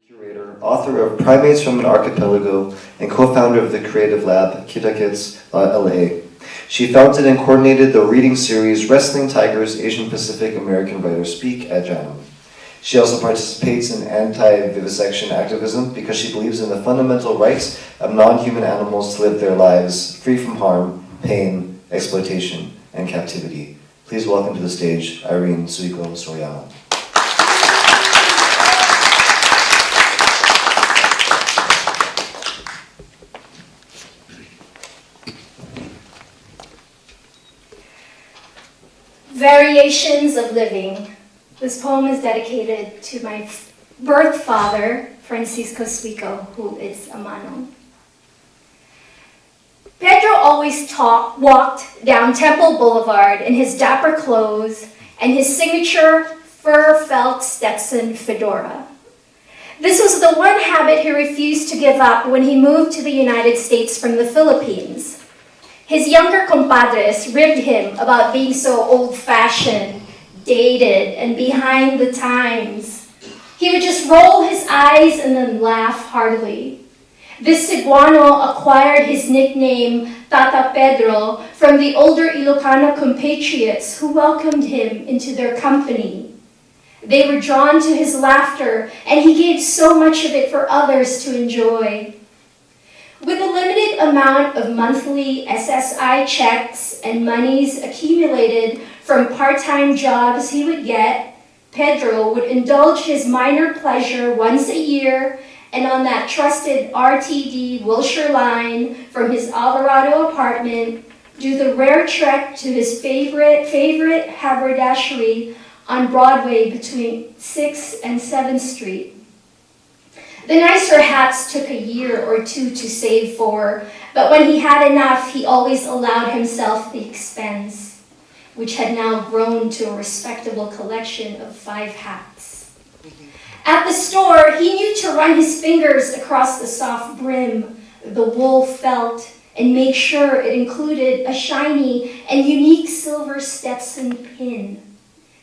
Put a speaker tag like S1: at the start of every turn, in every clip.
S1: Curator, author of Primates from an Archipelago, and co-founder of the creative lab, Kitakits LA. She founded and coordinated the reading series Wrestling Tigers Asian Pacific American Writers Speak at JANM. She also participates in anti-vivisection activism because she believes in the fundamental rights of non-human animals to live their lives free from harm, pain, exploitation, and captivity. Please welcome to the stage Irene Suico Soriano.
S2: Variations of Living. This poem is dedicated to my birth father, Francisco Suico, who is a Mano. Pedro always walked down Temple Boulevard in his dapper clothes and his signature fur felt Stetson fedora. This was the one habit he refused to give up when he moved to the United States from the Philippines. His younger compadres ribbed him about being so old-fashioned, dated, and behind the times. He would just roll his eyes and then laugh heartily. This Cebuano acquired his nickname Tata Pedro from the older Ilocano compatriots who welcomed him into their company. They were drawn to his laughter, and he gave so much of it for others to enjoy. With a limited amount of monthly SSI checks and monies accumulated from part-time jobs he would get, Pedro would indulge his minor pleasure once a year and on that trusted RTD Wilshire line from his Alvarado apartment, do the rare trek to his favorite haberdashery on Broadway between 6th and 7th Street. The nicer hats took a year or two to save for, but when he had enough, he always allowed himself the expense, which had now grown to a respectable collection of 5 hats. At the store, he knew to run his fingers across the soft brim, the wool felt, and make sure it included a shiny and unique silver Stetson pin.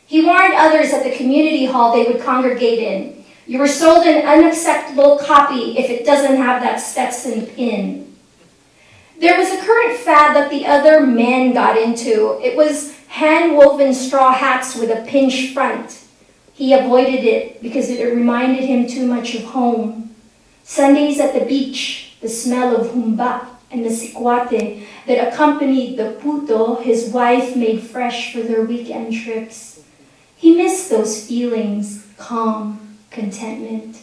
S2: He warned others at the community hall they would congregate in. You were sold an unacceptable copy if it doesn't have that Stetson pin. There was a current fad that the other men got into. It was hand-woven straw hats with a pinched front. He avoided it because it reminded him too much of home. Sundays at the beach, the smell of humba and the sikwate that accompanied the puto his wife made fresh for their weekend trips. He missed those feelings, calm, contentment.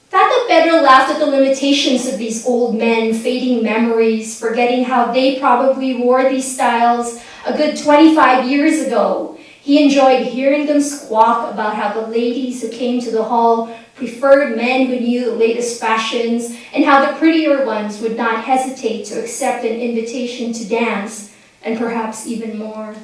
S2: Tata Pedro laughed at the limitations of these old men, fading memories, forgetting how they probably wore these styles a good 25 years ago. He enjoyed hearing them squawk about how the ladies who came to the hall preferred men who knew the latest fashions, and how the prettier ones would not hesitate to accept an invitation to dance, and perhaps even more.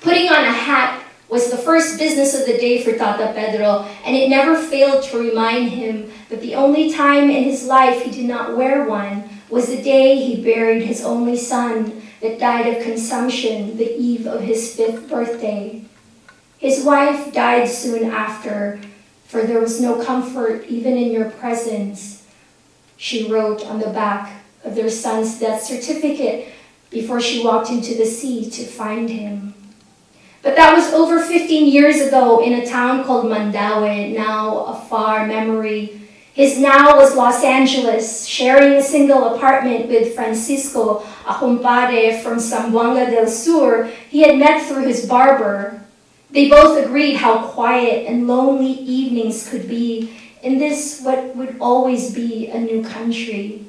S2: Putting on a hat was the first business of the day for Tata Pedro, and it never failed to remind him that the only time in his life he did not wear one was the day he buried his only son that died of consumption the eve of his 5th birthday. His wife died soon after, for there was no comfort even in your presence, she wrote on the back of their son's death certificate before she walked into the sea to find him. But that was over 15 years ago in a town called Mandaue, now a far memory. His now was Los Angeles, sharing a single apartment with Francisco, a compadre from Zamboanga del Sur he had met through his barber. They both agreed how quiet and lonely evenings could be in this what would always be a new country.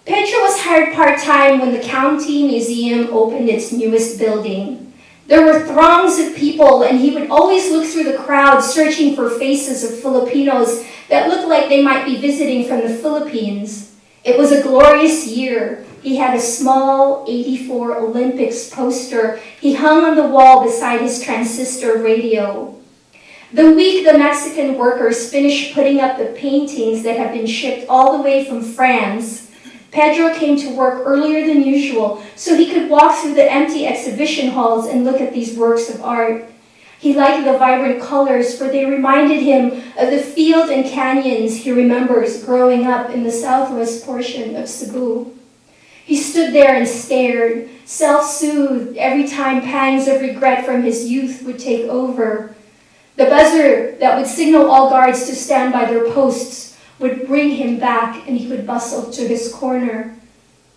S2: Pedro was hired part-time when the county museum opened its newest building. There were throngs of people, and he would always look through the crowd searching for faces of Filipinos that looked like they might be visiting from the Philippines. It was a glorious year. He had a small '84 Olympics poster he hung on the wall beside his transistor radio. The week the Mexican workers finished putting up the paintings that had been shipped all the way from France, Pedro came to work earlier than usual so he could walk through the empty exhibition halls and look at these works of art. He liked the vibrant colors, for they reminded him of the field and canyons he remembers growing up in the southwest portion of Cebu. He stood there and stared, self-soothed every time pangs of regret from his youth would take over. The buzzer that would signal all guards to stand by their posts would bring him back, and he would bustle to his corner.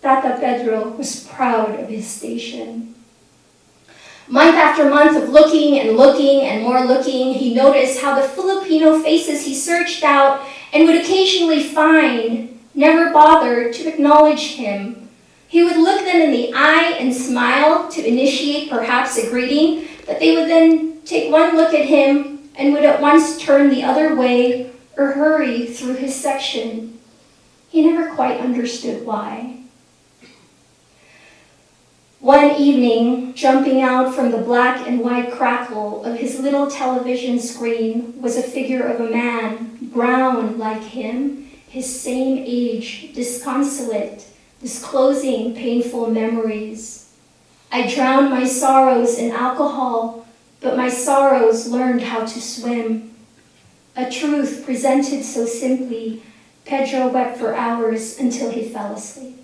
S2: Tata Pedro was proud of his station. Month after month of looking and more looking, he noticed how the Filipino faces he searched out and would occasionally find never bothered to acknowledge him. He would look them in the eye and smile to initiate perhaps a greeting, but they would then take one look at him and would at once turn the other way or hurry through his section. He never quite understood why. One evening, jumping out from the black and white crackle of his little television screen was a figure of a man, brown like him, his same age, disconsolate, disclosing painful memories. I drowned my sorrows in alcohol, but my sorrows learned how to swim. A truth presented so simply, Pedro wept for hours until he fell asleep.